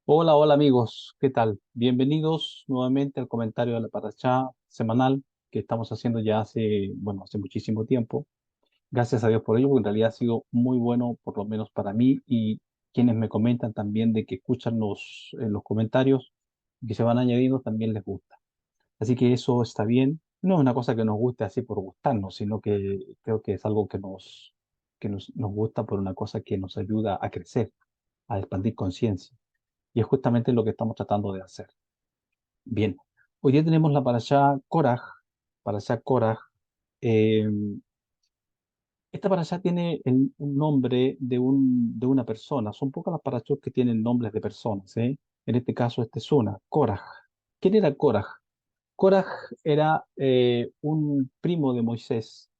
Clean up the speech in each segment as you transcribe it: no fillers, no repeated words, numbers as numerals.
Hola, hola amigos, ¿qué tal? Bienvenidos nuevamente al comentario de la Parashá semanal que estamos haciendo ya hace muchísimo tiempo. Gracias a Dios por ello, porque en realidad ha sido muy bueno, por lo menos para mí, y quienes me comentan también de que escuchan los comentarios que se van añadiendo también les gusta. Así que eso está bien. No es una cosa que nos guste así por gustarnos, sino que creo que es algo que nos gusta por una cosa que nos ayuda a crecer, a expandir conciencia. Y es justamente lo que estamos tratando de hacer. Bien, hoy día tenemos la parashá Koraj. Parashá Koraj. eh, Esta parashá tiene un nombre de una persona. Son pocas las parashot que tienen nombres de personas, ¿eh? En este caso, este es una, Koraj. ¿Quién era Koraj? Koraj era un primo de Moisés,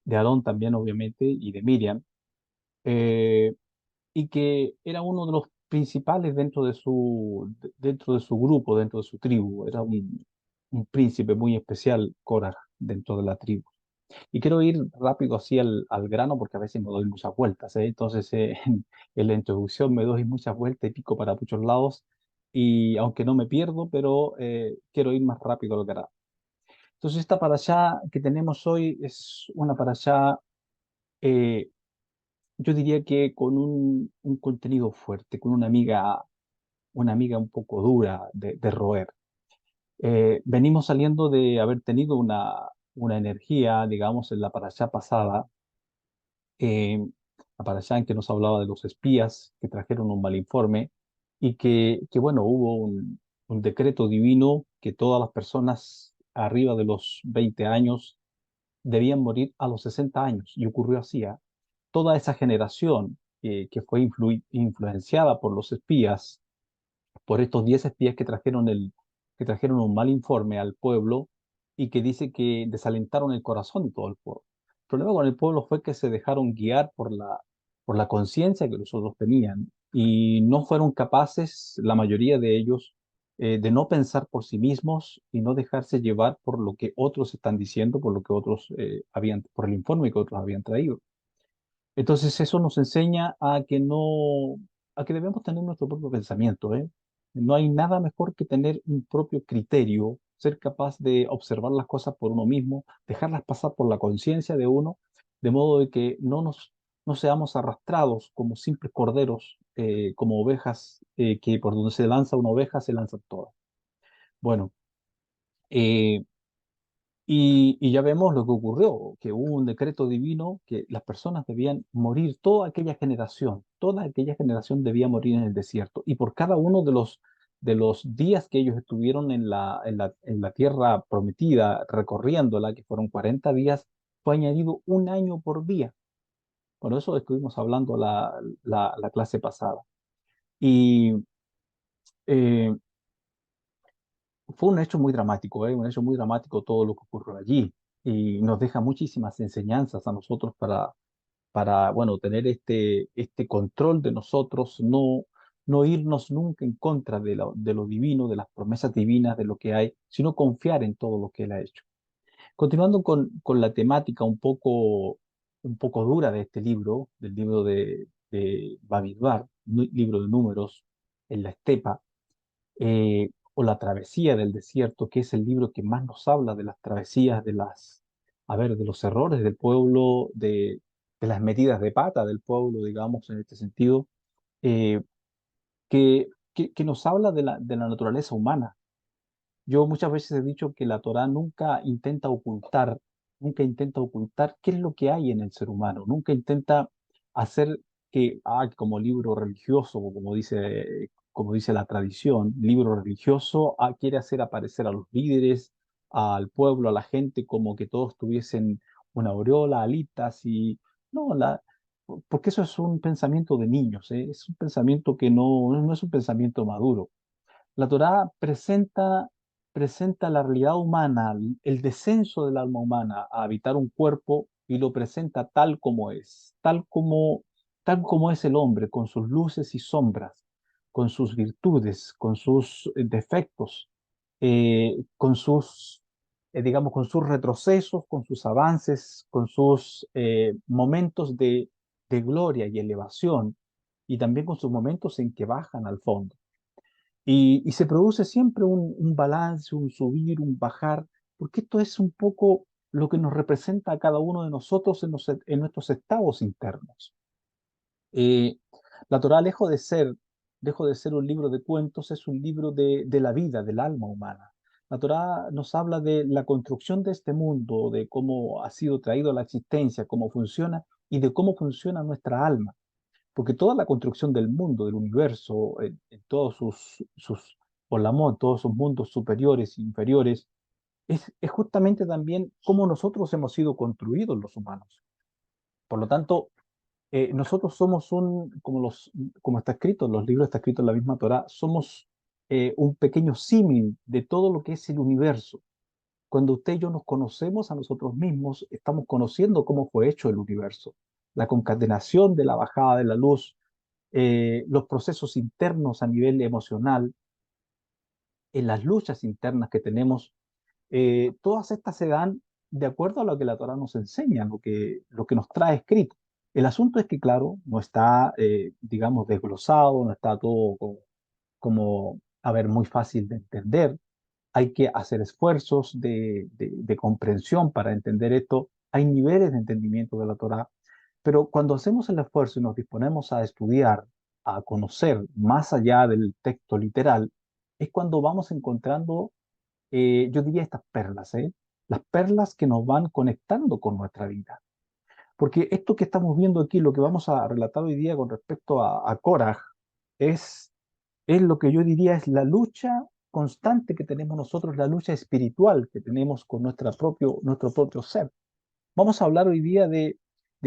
de Aarón también, obviamente, y de Miriam. eh, y que era uno de los principales dentro de su grupo, dentro de su tribu. Era un príncipe muy especial, Korah, dentro de la tribu. Y quiero ir rápido así al grano porque a veces me doy muchas vueltas, ¿eh? Entonces, en la introducción me doy muchas vueltas y pico para muchos lados. Y aunque no me pierdo, pero quiero ir más rápido al grano. Entonces, esta parashá que tenemos hoy es una parashá, eh, yo diría que con un contenido fuerte, con una amiga un poco dura de roer. Venimos saliendo de haber tenido una energía, digamos, en la parashá pasada, eh, la parashá en que nos hablaba de los espías que trajeron un mal informe y que bueno, hubo un decreto divino que todas las personas arriba de los 20 años debían morir a los 60 años, y ocurrió así. ¿Ah? Toda esa generación que fue influenciada por los espías, por estos 10 espías que trajeron un mal informe al pueblo y que dice que desalentaron el corazón de todo el pueblo. El problema con el pueblo fue que se dejaron guiar por la conciencia que los otros tenían y no fueron capaces, la mayoría de ellos, de no pensar por sí mismos y no dejarse llevar por lo que otros están diciendo, por lo que otros por el informe que otros habían traído. Entonces eso nos enseña a que debemos tener nuestro propio pensamiento, ¿eh? No hay nada mejor que tener un propio criterio, ser capaz de observar las cosas por uno mismo, dejarlas pasar por la conciencia de uno, de modo de que no seamos arrastrados como simples corderos, como ovejas, que por donde se lanza una oveja se lanzan todas. Bueno, eh, y ya vemos lo que ocurrió, que hubo un decreto divino que las personas debían morir, toda aquella generación debía morir en el desierto. Y por cada uno de los días que ellos estuvieron en la tierra prometida, recorriéndola, que fueron 40 días, fue añadido un año por día. Por eso estuvimos hablando la clase pasada. Y eh, fue un hecho muy dramático, un hecho muy dramático todo lo que ocurrió allí y nos deja muchísimas enseñanzas a nosotros bueno, tener este control de nosotros, no irnos nunca en contra de lo divino, de las promesas divinas, de lo que hay, sino confiar en todo lo que Él ha hecho. Continuando con la temática un poco dura de este libro, del libro de Bamidbar, libro de números en la estepa, o La travesía del desierto, que es el libro que más nos habla de las travesías, de los errores del pueblo, de las metidas de pata del pueblo, digamos, en este sentido, eh, que nos habla de la naturaleza humana. Yo muchas veces he dicho que la Torá nunca intenta ocultar qué es lo que hay en el ser humano, nunca intenta hacer como libro religioso, o como dice la tradición, libro religioso, quiere hacer aparecer a los líderes, al pueblo, a la gente, como que todos tuviesen una aureola, alitas y no, porque eso es un pensamiento de niños, ¿eh? Es un pensamiento que no es un pensamiento maduro. La Torá presenta la realidad humana, el descenso del alma humana a habitar un cuerpo y lo presenta tal como es, tal como es el hombre, con sus luces y sombras, con sus virtudes, con sus defectos, digamos, con sus retrocesos, con sus avances, con sus momentos de gloria y elevación, y también con sus momentos en que bajan al fondo. Y se produce siempre un balance, un subir, un bajar, porque esto es un poco lo que nos representa a cada uno de nosotros en nuestros estados internos. Eh, la Torá, lejos de ser un libro de cuentos, es un libro de la vida, del alma humana. La Torá nos habla de la construcción de este mundo, de cómo ha sido traído a la existencia, cómo funciona y de cómo funciona nuestra alma. Porque toda la construcción del mundo, del universo, en todos sus olamot, todos sus mundos superiores e inferiores, es justamente también cómo nosotros hemos sido construidos los humanos. Por lo tanto, nosotros somos como está escrito en los libros, está escrito en la misma Torá, somos un pequeño símil de todo lo que es el universo. Cuando usted y yo nos conocemos a nosotros mismos, estamos conociendo cómo fue hecho el universo. La concatenación de la bajada de la luz, los procesos internos a nivel emocional, en las luchas internas que tenemos, todas estas se dan de acuerdo a lo que la Torah nos enseña, lo que nos trae escrito. El asunto es que, claro, no está, digamos, desglosado, no está todo como, a ver, muy fácil de entender. Hay que hacer esfuerzos de comprensión para entender esto. Hay niveles de entendimiento de la Torah, pero cuando hacemos el esfuerzo y nos disponemos a estudiar, a conocer más allá del texto literal, es cuando vamos encontrando, yo diría, estas perlas, ¿eh? Las perlas que nos van conectando con nuestra vida. Porque esto que estamos viendo aquí, lo que vamos a relatar hoy día con respecto a Korah, es, es lo que yo diría es la lucha constante que tenemos nosotros, la lucha espiritual que tenemos con nuestro propio ser. Vamos a hablar hoy día de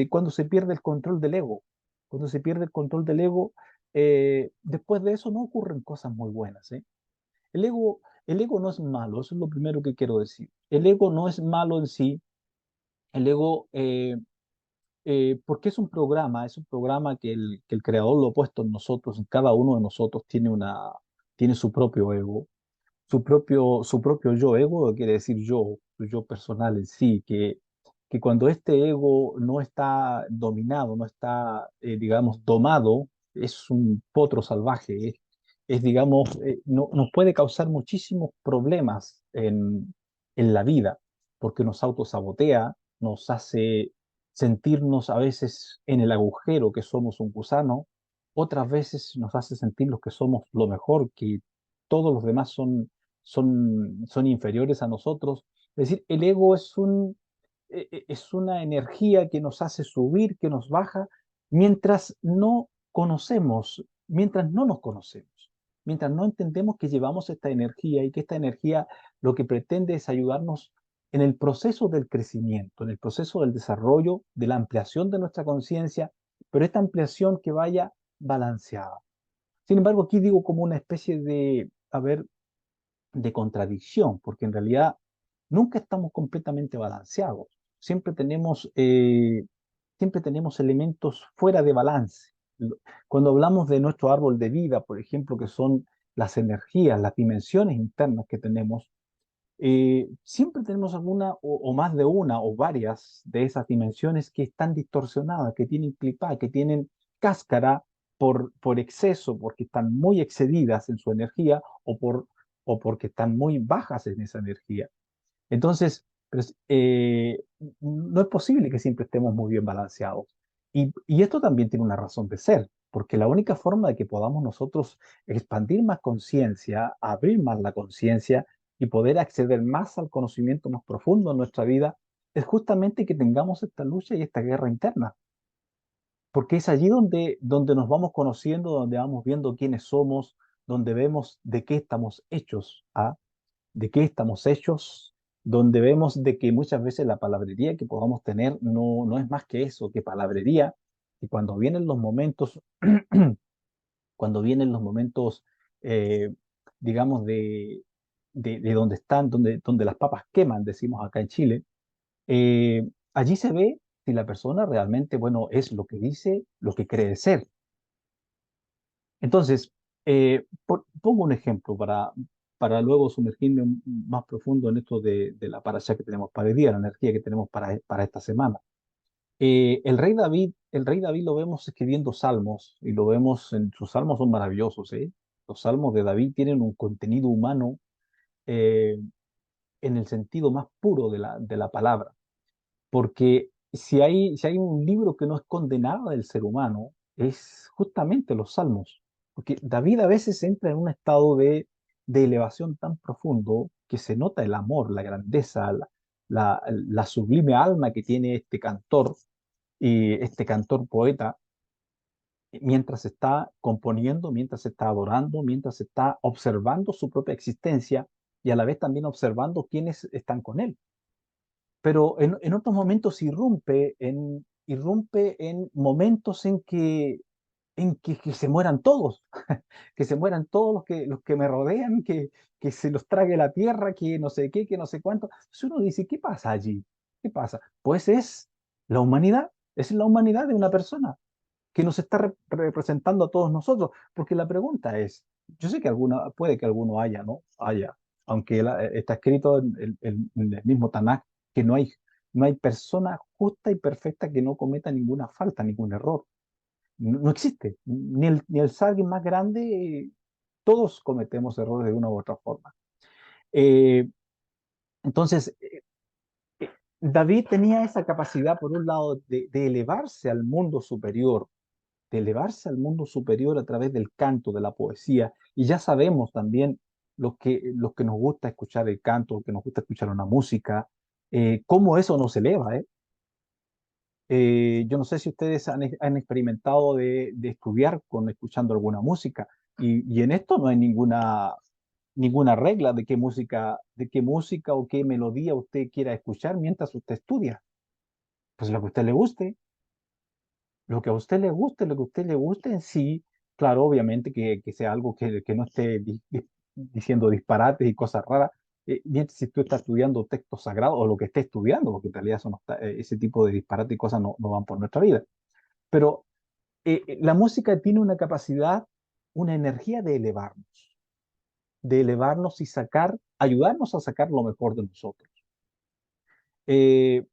cuando se pierde el control del ego. Cuando se pierde el control del ego, después de eso no ocurren cosas muy buenas, ¿eh? El ego no es malo, eso es lo primero que quiero decir. El ego no es malo en sí. El ego, porque es un programa que el creador lo ha puesto en nosotros, en cada uno de nosotros tiene su propio ego, su propio yo. Ego quiere decir yo, su yo personal en sí, que cuando este ego no está dominado, no está, digamos, domado, es un potro salvaje, digamos, nos puede causar muchísimos problemas en la vida, porque nos autosabotea, nos hace sentirnos a veces en el agujero que somos un gusano, otras veces nos hace sentir los que somos lo mejor, que todos los demás son inferiores a nosotros. Es decir, el ego es una energía que nos hace subir, que nos baja, mientras no nos conocemos, mientras no entendemos que llevamos esta energía y que esta energía lo que pretende es ayudarnos en el proceso del crecimiento, en el proceso del desarrollo, de la ampliación de nuestra conciencia, pero esta ampliación que vaya balanceada. Sin embargo, aquí digo como una especie a ver, de contradicción, porque en realidad nunca estamos completamente balanceados. Siempre tenemos elementos fuera de balance. Cuando hablamos de nuestro árbol de vida, por ejemplo, que son las energías, las dimensiones internas que tenemos, siempre tenemos alguna o más de una o varias de esas dimensiones que están distorsionadas, que tienen clipá, que tienen cáscara por exceso, porque están muy excedidas en su energía o porque están muy bajas en esa energía. Entonces, no es posible que siempre estemos muy bien balanceados. Y esto también tiene una razón de ser, porque la única forma de que podamos nosotros expandir más conciencia, abrir más la conciencia y poder acceder más al conocimiento más profundo en nuestra vida, es justamente que tengamos esta lucha y esta guerra interna, porque es allí donde nos vamos conociendo, donde vamos viendo quiénes somos, donde vemos de qué estamos hechos, ¿ah? De qué estamos hechos, donde vemos de que muchas veces la palabrería que podamos tener no es más que eso, que palabrería, y cuando vienen los momentos, cuando vienen los momentos, eh, digamos, de donde están, donde las papas queman, decimos acá en Chile, allí se ve si la persona realmente, bueno, es lo que dice, lo que cree ser. Entonces, pongo un ejemplo para luego sumergirme más profundo en esto de la parasha que tenemos para el día, la energía que tenemos para esta semana. El rey David lo vemos escribiendo salmos y lo vemos sus salmos son maravillosos, ¿eh? Los salmos de David tienen un contenido humano eh, en el sentido más puro de la palabra. Porque si hay un libro que no esconde nada del ser humano, es justamente los Salmos. Porque David a veces entra en un estado de elevación tan profundo que se nota el amor, la grandeza, la sublime alma que tiene este cantor y este cantor poeta, mientras está componiendo, mientras está adorando, mientras está observando su propia existencia y a la vez también observando quiénes están con él. Pero en otros momentos irrumpe en momentos que se mueran todos, que se mueran todos los que me rodean, que se los trague la tierra, que no sé qué, que no sé cuánto. Entonces uno dice, ¿qué pasa allí? ¿Qué pasa? Pues es la humanidad de una persona que nos está representando a todos nosotros, porque la pregunta es, yo sé que puede que alguno haya, ¿no? Haya, aunque está escrito en el mismo Tanakh que no hay persona justa y perfecta que no cometa ninguna falta, ningún error. No, no existe, ni el sabio más grande, todos cometemos errores de una u otra forma. Eh, entonces, David tenía esa capacidad, por un lado, de elevarse al mundo superior, de elevarse al mundo superior a través del canto, de la poesía. Y ya sabemos también los que nos gusta escuchar el canto, que nos gusta escuchar una música, cómo eso nos eleva, ¿eh? Yo no sé si ustedes han experimentado de estudiar escuchando alguna música, y en esto no hay ninguna regla de qué música o qué melodía usted quiera escuchar mientras usted estudia. Pues lo que a usted le guste. Lo que a usted le guste, lo que a usted le guste en sí, claro, obviamente que sea algo que no esté diciendo disparates y cosas raras, mientras si tú estás estudiando textos sagrados o lo que esté estudiando, porque en realidad eso no ese tipo de disparates y cosas no van por nuestra vida. Pero la música tiene una capacidad, una energía de elevarnos y ayudarnos a sacar lo mejor de nosotros. Eh,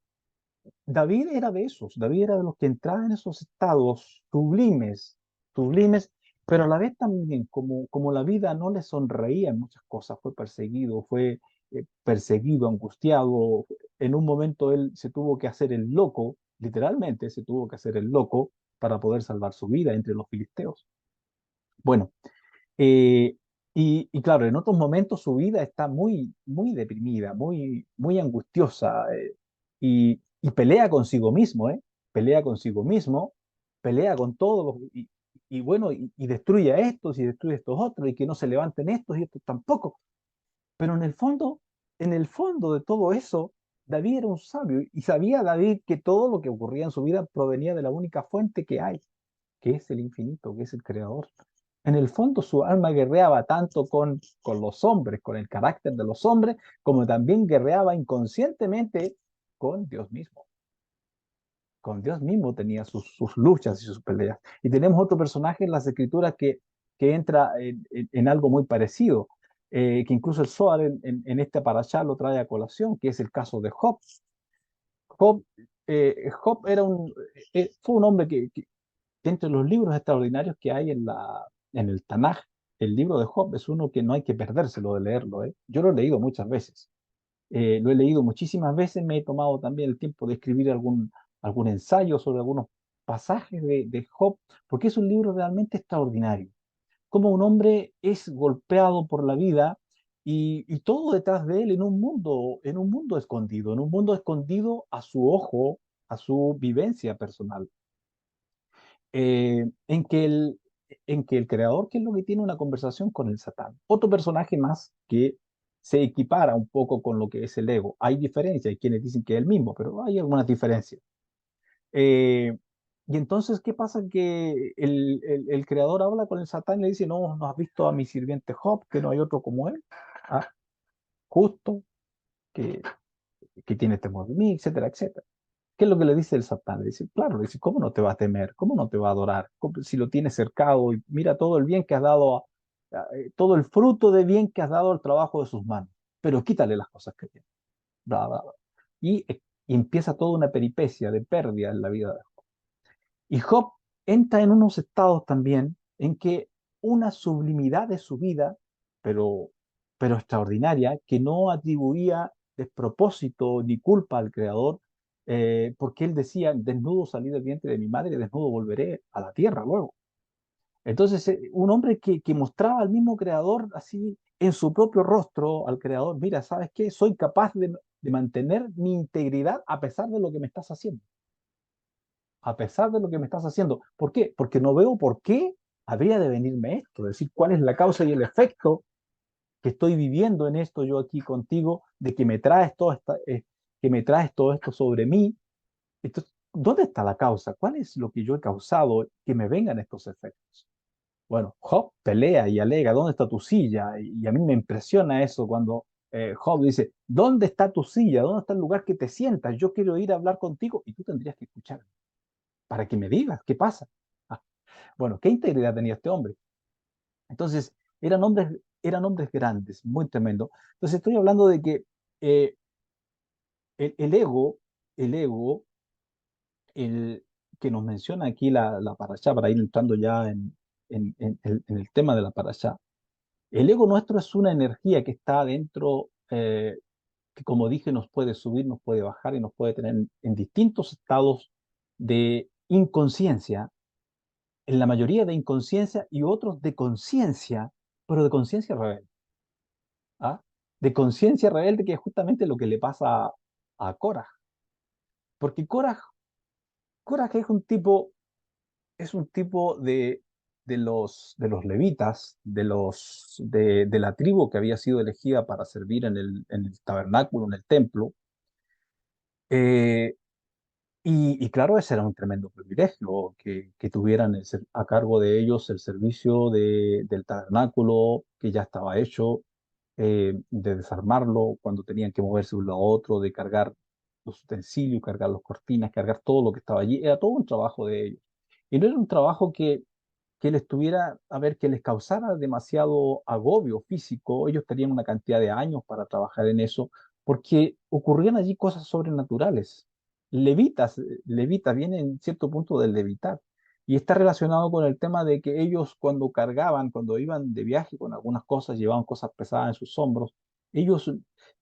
David era de esos, David era de los que entraban en esos estados sublimes, pero a la vez también, como la vida no le sonreía en muchas cosas, fue perseguido, angustiado. En un momento él se tuvo que hacer el loco, literalmente se tuvo que hacer el loco para poder salvar su vida entre los filisteos. Bueno, eh, y claro, en otros momentos su vida está muy deprimida, muy angustiosa, y pelea consigo mismo, ¿eh? Pelea consigo mismo, pelea con todos y bueno, y destruye a estos y destruye a estos otros y que no se levanten estos y estos tampoco. Pero en el fondo de todo eso, David era un sabio y sabía David que todo lo que ocurría en su vida provenía de la única fuente que hay, que es el infinito, que es el creador. En el fondo su alma guerreaba tanto con los hombres, con el carácter de los hombres, como también guerreaba inconscientemente con Dios mismo. Con Dios mismo tenía sus luchas y sus peleas. Y tenemos otro personaje en las escrituras que entra en algo muy parecido, que incluso el Zohar en este parashá lo trae a colación, que es el caso de Job. Job, Job fue un hombre que entre los libros extraordinarios que hay en el Tanaj, el libro de Job es uno que no hay que perdérselo de leerlo, ¿eh? Yo lo he leído muchas veces. Lo he leído muchísimas veces, me he tomado también el tiempo de escribir algún ensayo sobre algunos pasajes de Job, porque es un libro realmente extraordinario. Como un hombre es golpeado por la vida y todo detrás de él en un mundo escondido, en un mundo escondido a su ojo, a su vivencia personal, en en que el creador, que es lo que tiene una conversación con el Satán, otro personaje más que se equipara un poco con lo que es el ego. Hay diferencias, hay quienes dicen que es el mismo, pero hay algunas diferencias. Eh, y entonces, ¿qué pasa? Que el creador habla con el Satán y le dice, no has visto a mi sirviente Job, que no hay otro como él, ¿ah? Justo, que, que tiene temor de mí, etcétera, etcétera. ¿Qué es lo que le dice el Satán? Le dice, claro, le dice, ¿cómo no te va a temer? ¿Cómo no te va a adorar? Si lo tienes cercado y mira todo el bien que has dado, todo el fruto de bien que has dado al trabajo de sus manos, pero quítale las cosas que tiene. Bla, bla, bla. Y empieza toda una peripecia de pérdida en la vida de Job. Y Job entra en unos estados también en que una sublimidad de su vida, pero, pero extraordinaria, que no atribuía despropósito ni culpa al Creador, porque él decía, desnudo salí del vientre de mi madre, desnudo volveré a la tierra luego. Entonces, un hombre que mostraba al mismo Creador así en su propio rostro, al Creador, mira, ¿sabes qué? Soy capaz de mantener mi integridad a pesar de lo que me estás haciendo. A pesar de lo que me estás haciendo. ¿Por qué? Porque no veo por qué habría de venirme esto. Es decir, cuál es la causa y el efecto que estoy viviendo en esto yo aquí contigo, de que me traes que me traes todo esto sobre mí. Entonces, ¿dónde está la causa? ¿Cuál es lo que yo he causado que me vengan estos efectos? Bueno, Job pelea y alega, ¿dónde está tu silla? Y a mí me impresiona eso cuando Job dice, ¿dónde está tu silla? ¿Dónde está el lugar que te sientas? Yo quiero ir a hablar contigo y tú tendrías que escuchar para que me digas qué pasa. Ah, bueno, ¿qué integridad tenía este hombre? Entonces, eran hombres grandes, muy tremendo. Entonces, estoy hablando de que eh, el ego, el ego, el que nos menciona aquí la parashá, para ir entrando ya en el tema de la parashá, el ego nuestro es una energía que está dentro, que como dije, nos puede subir, nos puede bajar y nos puede tener en distintos estados de inconsciencia, en la mayoría de inconsciencia y otros de conciencia, pero de conciencia rebelde. ¿Ah? De conciencia rebelde, que es justamente lo que le pasa a Korah. Porque Korah es un tipo de los levitas, de la tribu que había sido elegida para servir en el tabernáculo, en el templo. Eh, y claro, ese era un tremendo privilegio, que tuvieran a cargo de ellos el servicio del tabernáculo, que ya estaba hecho, de desarmarlo cuando tenían que moverse de un lado a otro, de cargar los utensilios, cargar las cortinas, cargar todo lo que estaba allí. Era todo un trabajo de ellos. Y no era un trabajo que les tuviera, a ver, que les causara demasiado agobio físico. Ellos tenían una cantidad de años para trabajar en eso, porque ocurrían allí cosas sobrenaturales. Levita viene en cierto punto del levitar, y está relacionado con el tema de que ellos cuando cargaban, cuando iban de viaje con algunas cosas, llevaban cosas pesadas en sus hombros, ellos,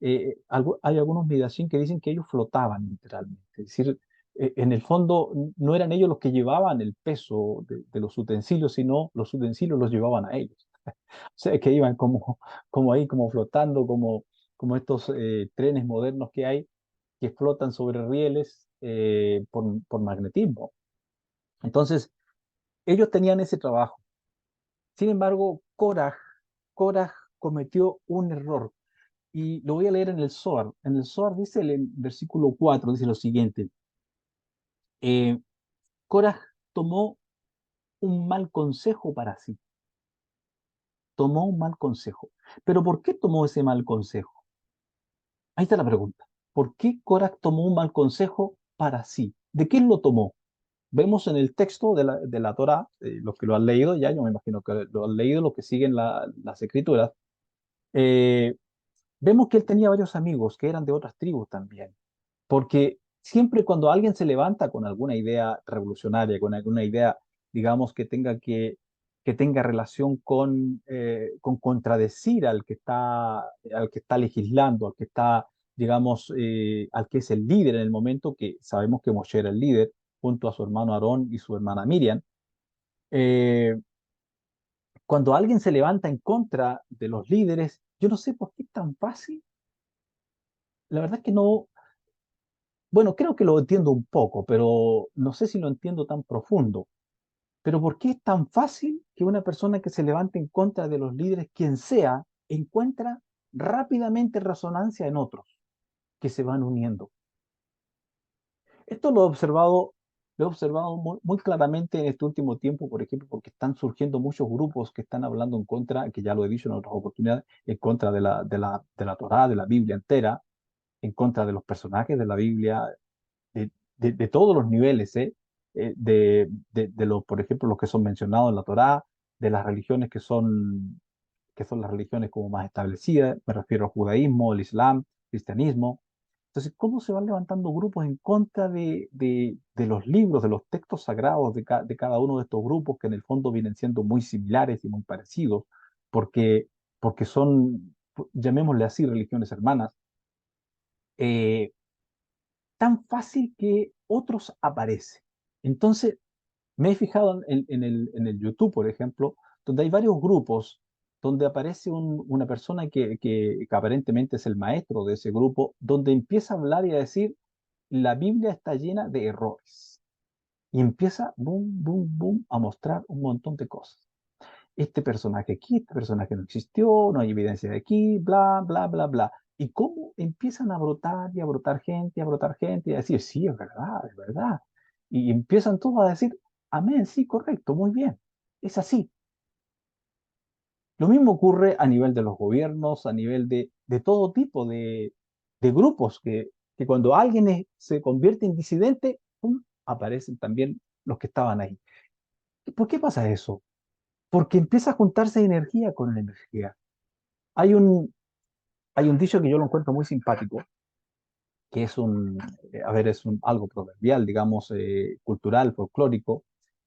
hay algunos midrashim que dicen que ellos flotaban literalmente, es decir, en el fondo no eran ellos los que llevaban el peso de los utensilios, sino los utensilios los llevaban a ellos. O sea, que iban como ahí, como flotando, como estos trenes modernos que hay, que flotan sobre rieles por magnetismo. Entonces, ellos tenían ese trabajo. Sin embargo, Korah cometió un error. Y lo voy a leer en el Zohar. En el Zohar dice, el versículo 4 dice lo siguiente. Eh, Korah tomó un mal consejo para sí. Tomó un mal consejo. ¿Pero por qué tomó ese mal consejo? Ahí está la pregunta. ¿Por qué Korah tomó un mal consejo para sí? ¿De quién lo tomó? Vemos en el texto de la Torá, los que lo han leído ya, yo me imagino que lo han leído, los que siguen las escrituras, eh, vemos que él tenía varios amigos que eran de otras tribus también. Porque siempre cuando alguien se levanta con alguna idea revolucionaria, con alguna idea, digamos, que tenga relación con contradecir al que está legislando, al que está, digamos, al que es el líder en el momento, que sabemos que Moshe era el líder, junto a su hermano Aarón y su hermana Miriam. eh, Cuando alguien se levanta en contra de los líderes, yo no sé por qué es tan fácil. La verdad es que no. Bueno, creo que lo entiendo un poco, pero no sé si lo entiendo tan profundo. Pero ¿por qué es tan fácil que una persona que se levante en contra de los líderes, quien sea, encuentra rápidamente resonancia en otros que se van uniendo? Esto lo he observado muy claramente en este último tiempo, por ejemplo, porque están surgiendo muchos grupos que están hablando en contra, que ya lo he dicho en otras oportunidades, en contra de la Torá, de la Biblia entera, en contra de los personajes de la Biblia, de todos los niveles, ¿eh? Los, por ejemplo, los que son mencionados en la Torá, de las religiones que son las religiones como más establecidas, me refiero al judaísmo, el islam, cristianismo. Entonces, ¿cómo se van levantando grupos en contra de los libros, de los textos sagrados de cada uno de estos grupos que en el fondo vienen siendo muy similares y muy parecidos, porque, porque son, llamémosle así, religiones hermanas? eh, Tan fácil que otros aparecen. Entonces, me he fijado en el YouTube, por ejemplo, donde hay varios grupos, donde aparece una persona que aparentemente es el maestro de ese grupo, donde empieza a hablar y a decir, la Biblia está llena de errores. Y empieza, boom, boom, boom, a mostrar un montón de cosas. Este personaje aquí, este personaje no existió, no hay evidencia de aquí, bla, bla, bla, bla. Y cómo empiezan a brotar y a brotar gente, y a brotar gente, y a decir, sí, es verdad, es verdad. Y empiezan todos a decir, amén, sí, correcto, muy bien, es así. Lo mismo ocurre a nivel de los gobiernos, a nivel de todo tipo de grupos, que cuando alguien se convierte en disidente, ¡pum!, aparecen también los que estaban ahí. ¿Por qué pasa eso? Porque empieza a juntarse energía con energía. Hay un, Hay un dicho que yo lo encuentro muy simpático, que es a ver, es algo proverbial, digamos, cultural, folclórico,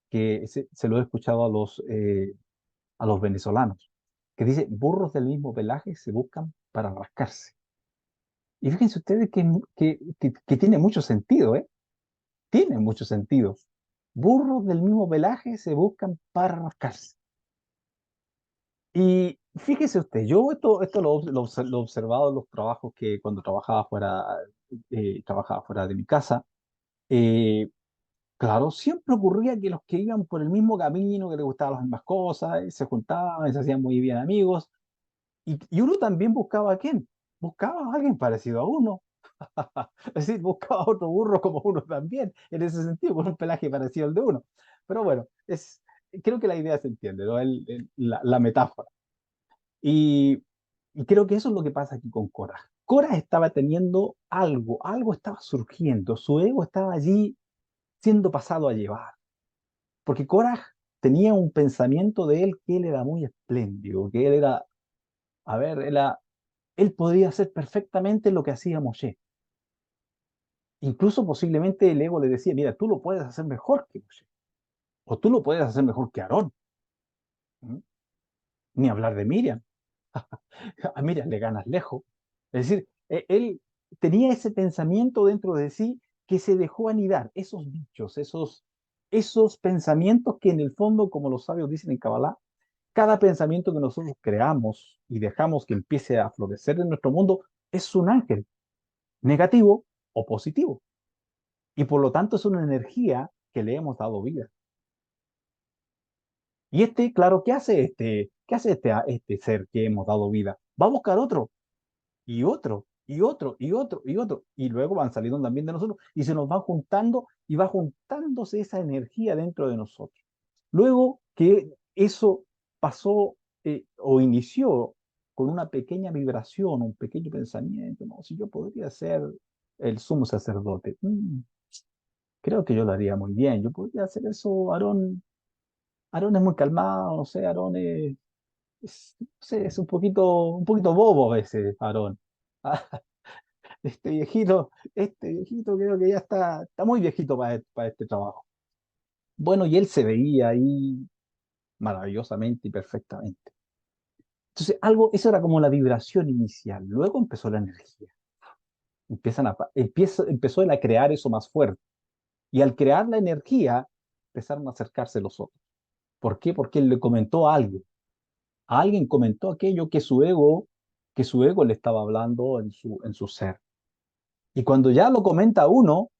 que se lo he escuchado a los venezolanos, que dice, burros del mismo pelaje se buscan para rascarse. Y fíjense ustedes que tiene mucho sentido, ¿eh? Tiene mucho sentido. Burros del mismo pelaje se buscan para rascarse. Y fíjese usted, yo esto lo he observado en los trabajos que cuando trabajaba fuera de mi casa. eh, claro, siempre ocurría que los que iban por el mismo camino, que les gustaban las mismas cosas, se juntaban, y se hacían muy bien amigos, y uno también buscaba a quién, buscaba a alguien parecido a uno. Es decir, buscaba otro burro como uno también, en ese sentido, con un pelaje parecido al de uno. Pero bueno, creo que la idea se entiende, ¿no? La metáfora. Y, y creo que eso es lo que pasa aquí con Cora. Cora estaba teniendo algo estaba surgiendo, su ego estaba allí siendo pasado a llevar, porque Cora tenía un pensamiento de él que él era muy espléndido, que él era, a ver, él podría hacer perfectamente lo que hacía Moshe. Incluso posiblemente el ego le decía, mira, tú lo puedes hacer mejor que Moshe, o tú lo puedes hacer mejor que Aarón. ¿Mm? Ni hablar de Miriam. A Miriam le ganas lejos. Es decir, él tenía ese pensamiento dentro de sí que se dejó anidar, esos bichos, esos pensamientos que en el fondo, como los sabios dicen en Kabbalah, cada pensamiento que nosotros creamos y dejamos que empiece a florecer en nuestro mundo es un ángel, negativo o positivo. Y por lo tanto es una energía que le hemos dado vida. Y claro, ¿qué hace este ser que hemos dado vida? Va a buscar otro, y otro, y otro, y otro, y otro. Y luego van saliendo también de nosotros y se nos van juntando y va juntándose esa energía dentro de nosotros. Luego que eso pasó o inició con una pequeña vibración, un pequeño pensamiento, no, si yo podría ser el sumo sacerdote, creo que yo lo haría muy bien, yo podría hacer eso, Aarón. Aarón es muy calmado, no sé, Aarón no sé, es un poquito bobo a veces, Aarón. Este viejito creo que ya está muy viejito para este trabajo. Bueno, y él se veía ahí maravillosamente y perfectamente. Entonces, eso era como la vibración inicial. Luego empezó la energía. Empezó él a crear eso más fuerte. Y al crear la energía, empezaron a acercarse los otros. ¿Por qué? Porque él le comentó a alguien. A alguien comentó aquello que su ego le estaba hablando en su ser. Y cuando ya lo comenta uno,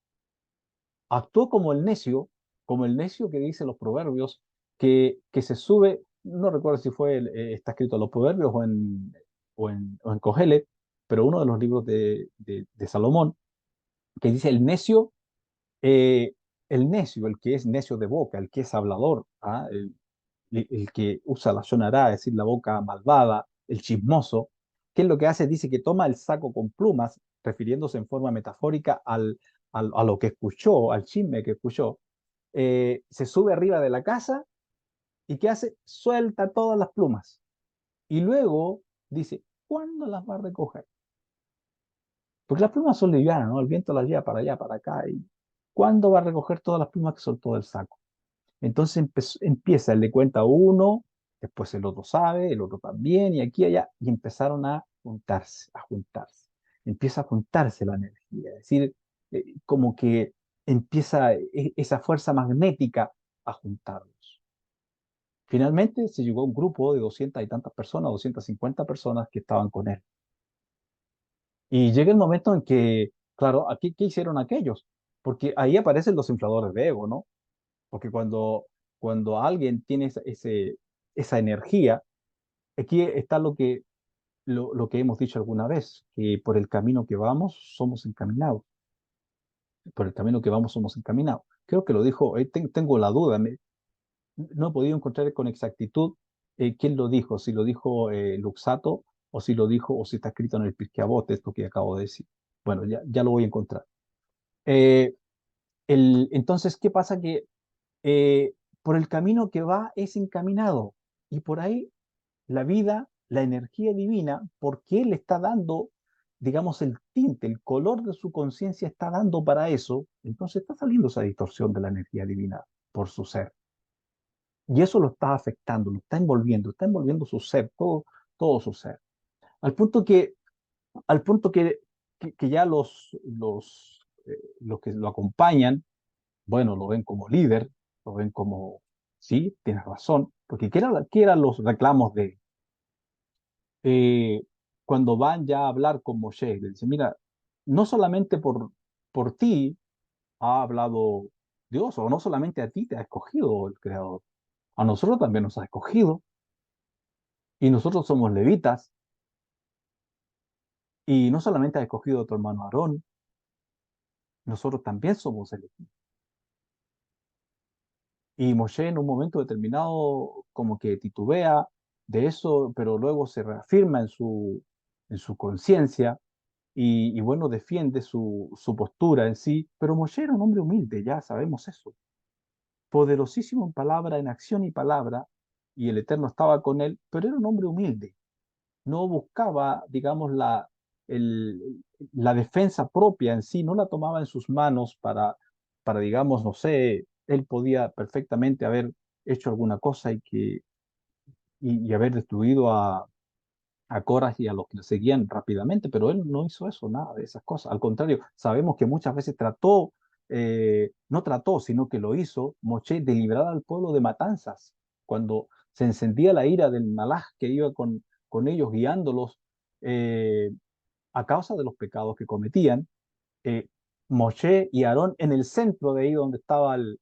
actuó como el necio que dice los proverbios, que se sube, no recuerdo si está escrito en los proverbios o en Cogelet, pero uno de los libros de Salomón, que dice eh, el necio, el que es necio de boca, el que es hablador, ¿ah? El que usa la shonará, es decir, la boca malvada, el chismoso, ¿qué es lo que hace? Dice que toma el saco con plumas, refiriéndose en forma metafórica a lo que escuchó, al chisme que escuchó, se sube arriba de la casa y ¿qué hace? Suelta todas las plumas. Y luego dice, ¿cuándo las va a recoger? Porque las plumas son livianas, ¿no? El viento las lleva para allá, para acá. ¿Y cuándo va a recoger todas las plumas que soltó del saco? Entonces empieza, él le cuenta a uno, después el otro sabe, el otro también, y aquí y allá, y empezaron a juntarse, a juntarse. Empieza a juntarse la energía, es decir, como que empieza esa fuerza magnética a juntarlos. Finalmente se llegó a un grupo de 200 y tantas personas, 250 personas que estaban con él. Y llega el momento en que, claro, aquí, ¿qué hicieron aquellos? Porque ahí aparecen los infladores de ego, ¿no? Porque cuando alguien tiene esa energía, aquí está lo que hemos dicho alguna vez, que por el camino que vamos somos encaminados. Por el camino que vamos somos encaminados. Creo que lo dijo, tengo la duda, no he podido encontrar con exactitud quién lo dijo, si lo dijo Luxato o si lo dijo o si está escrito en el Pirkei Avot, esto que acabo de decir. Bueno, ya lo voy a encontrar. Eh, entonces, ¿qué pasa? Que por el camino que va es encaminado y por ahí la vida, la energía divina, porque él está dando, digamos, el tinte, el color de su conciencia está dando para eso, entonces está saliendo esa distorsión de la energía divina por su ser. Y eso lo está afectando, lo está envolviendo su ser, todo su ser. Al punto que, al punto que ya los que lo acompañan, bueno, lo ven como líder, lo ven como, sí, tienes razón, porque ¿qué eran los reclamos de cuando van ya a hablar con Moshe? Le dicen, mira, no solamente por ti ha hablado Dios, o no solamente a ti te ha escogido el Creador, a nosotros también nos ha escogido, y nosotros somos levitas, y no solamente ha escogido a tu hermano Aarón, nosotros también somos elegidos. Y Moshe en un momento determinado como que titubea de eso, pero luego se reafirma en su conciencia y bueno, defiende su postura en sí. Pero Moshe era un hombre humilde, ya sabemos eso. Poderosísimo en palabra, en acción y palabra, y el Eterno estaba con él, pero era un hombre humilde. No buscaba, digamos, la defensa propia en sí, no la tomaba en sus manos digamos, no sé, él podía perfectamente haber hecho alguna cosa y haber destruido a Coras y a los que le seguían rápidamente, pero él no hizo eso, nada de esas cosas. Al contrario, sabemos que muchas veces no trató, sino que lo hizo Moshe de librar al pueblo de matanzas. Cuando se encendía la ira del Malaj que iba con ellos guiándolos eh, a causa de los pecados que cometían, eh, Moshe y Aarón en el centro de ahí donde estaba el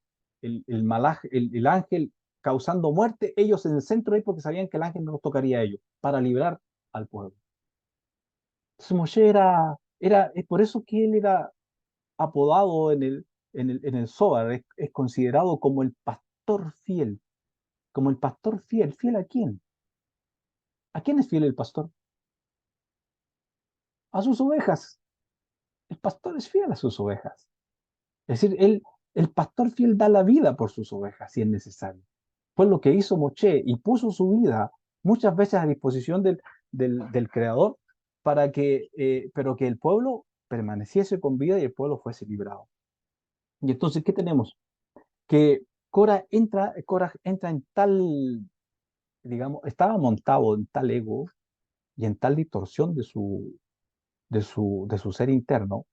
Malaj, el ángel causando muerte, ellos en el centro de ahí porque sabían que el ángel no los tocaría a ellos, para librar al pueblo. Entonces Moshe es por eso que él era apodado en el Zohar, es considerado como el pastor fiel, como el pastor fiel. ¿Fiel a quién? ¿A quién es fiel el pastor? A sus ovejas. El pastor es fiel a sus ovejas. Es decir, el pastor fiel da la vida por sus ovejas si es necesario. Fue lo que hizo Moshe y puso su vida muchas veces a disposición del Creador pero que el pueblo permaneciese con vida y el pueblo fuese librado. Y entonces, ¿qué tenemos? Que Korah entra en tal, digamos, estaba montado en tal ego y en tal distorsión de su ser interno,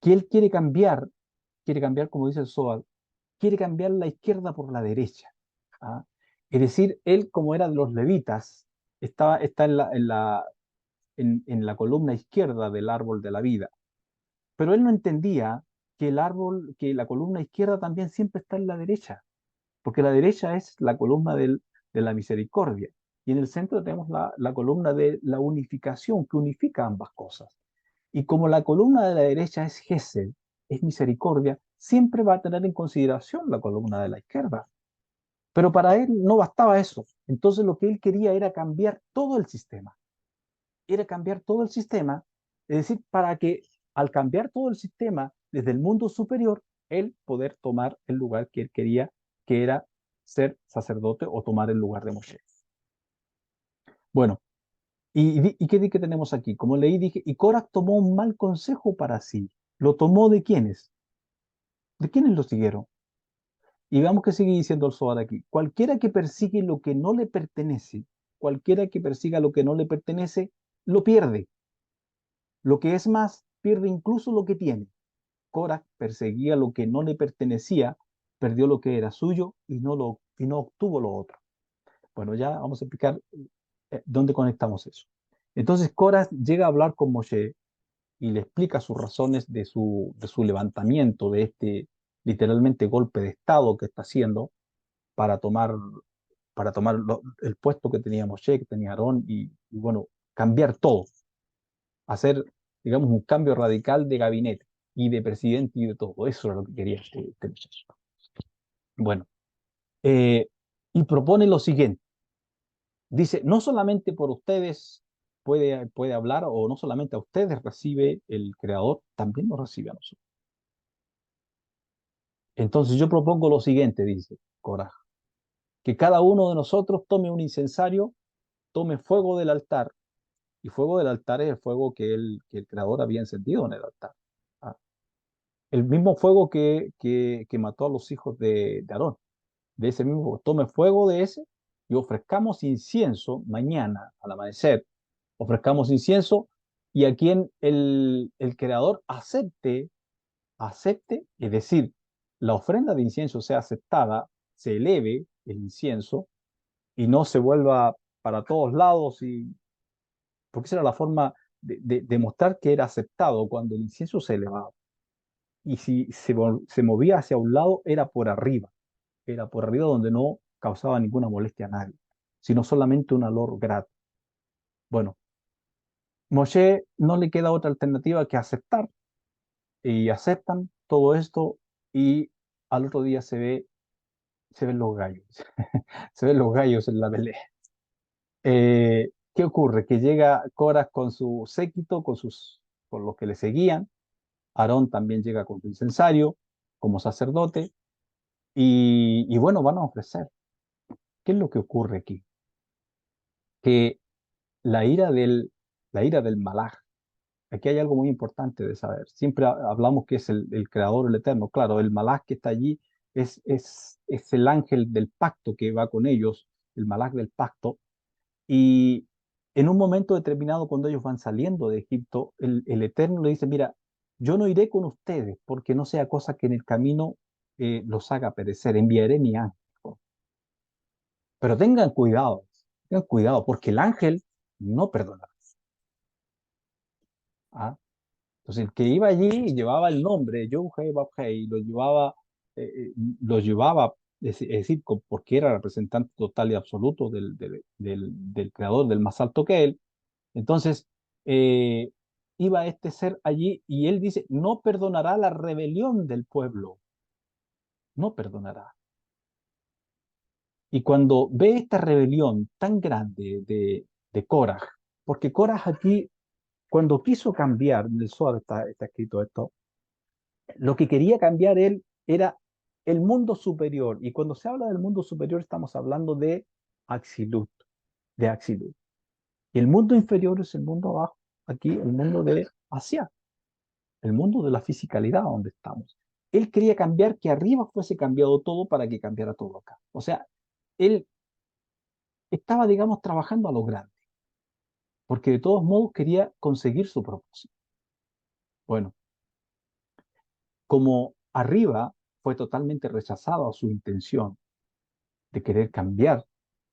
que él quiere cambiar, como dice el Zohar, quiere cambiar la izquierda por la derecha. ¿Ah? Es decir, él, como era de los levitas, está en la columna izquierda del árbol de la vida, pero él no entendía que la columna izquierda también siempre está en la derecha, porque la derecha es la columna de la misericordia, y en el centro tenemos la columna de la unificación, que unifica ambas cosas. Y como la columna de la derecha es Gesed, es misericordia, siempre va a tener en consideración la columna de la izquierda. Pero para él no bastaba eso. Entonces lo que él quería era cambiar todo el sistema. Era cambiar todo el sistema, es decir, para que al cambiar todo el sistema desde el mundo superior, él poder tomar el lugar que él quería, que era ser sacerdote o tomar el lugar de Moshe. Bueno, ¿Y qué tenemos aquí? Como leí, dije, y Coraj tomó un mal consejo para sí. ¿Lo tomó de quiénes? ¿De quiénes lo siguieron? Y veamos qué sigue diciendo el Zohar aquí. Cualquiera que persigue lo que no le pertenece, cualquiera que persiga lo que no le pertenece, lo pierde. Lo que es más, pierde incluso lo que tiene. Korah perseguía lo que no le pertenecía, perdió lo que era suyo y no obtuvo lo otro. Bueno, ya vamos a explicar dónde conectamos eso. Entonces Korah llega a hablar con Moshe y le explica sus razones de su levantamiento, de este literalmente golpe de Estado que está haciendo para tomar, el puesto que tenía Moshe, que tenía Aarón, y bueno, cambiar todo, hacer, digamos, un cambio radical de gabinete y de presidente y de todo. Eso era lo que quería este muchacho. Bueno, eh, y propone lo siguiente. Dice, no solamente por ustedes puede hablar, o no solamente a ustedes recibe el Creador, también nos recibe a nosotros. Entonces yo propongo lo siguiente, dice Coraj, que cada uno de nosotros tome un incensario, tome fuego del altar, y fuego del altar es el fuego que el Creador había encendido en el altar. ¿Ah? El mismo fuego que mató a los hijos de Aarón, de ese mismo fuego. Tome fuego de ese y ofrezcamos incienso mañana al amanecer. Ofrezcamos incienso y a quien el Creador acepte, es decir, la ofrenda de incienso sea aceptada, se eleve el incienso y no se vuelva para todos lados, porque esa era la forma de mostrar que era aceptado cuando el incienso se elevaba. Y si se movía hacia un lado, era por arriba donde no causaba ninguna molestia a nadie, sino solamente un olor grato. Bueno, Moshe no le queda otra alternativa que aceptar, y aceptan todo esto, y al otro día se ven los gallos, se ven los gallos en la pelea. ¿Qué ocurre? Que llega Coras con su séquito, con los que le seguían. Aarón también llega con su incensario como sacerdote, y bueno, van a ofrecer. ¿Qué es lo que ocurre aquí? Que la ira la ira del Malaj, aquí hay algo muy importante de saber. Siempre hablamos que es el creador, el eterno. Claro, el Malaj que está allí es el ángel del pacto que va con ellos, el Malaj del pacto. Y en un momento determinado, cuando ellos van saliendo de Egipto, el Eterno le dice, mira, yo no iré con ustedes porque no sea cosa que en el camino los haga perecer, enviaré mi ángel. Pero tengan cuidado, porque el ángel no perdona. ¿Ah? Entonces, el que iba allí y llevaba el nombre, Yohei Babhei, eh, eh, lo llevaba, es decir, porque era representante total y absoluto del creador, del más alto que él. Entonces, eh, iba este ser allí y él dice, no perdonará la rebelión del pueblo, no perdonará. Y cuando ve esta rebelión tan grande de Korah, porque Korah aquí, cuando quiso cambiar, en el Zohar está escrito esto, lo que quería cambiar él era el mundo superior. Y cuando se habla del mundo superior estamos hablando de Axilut, de Axilut. Y el mundo inferior es el mundo abajo, aquí el mundo de Asia, el mundo de la fisicalidad donde estamos. Él quería cambiar que arriba fuese cambiado todo para que cambiara todo acá. O sea, él estaba, digamos, trabajando a lo grande, porque de todos modos quería conseguir su propósito. Bueno, como arriba fue totalmente rechazado a su intención de querer cambiar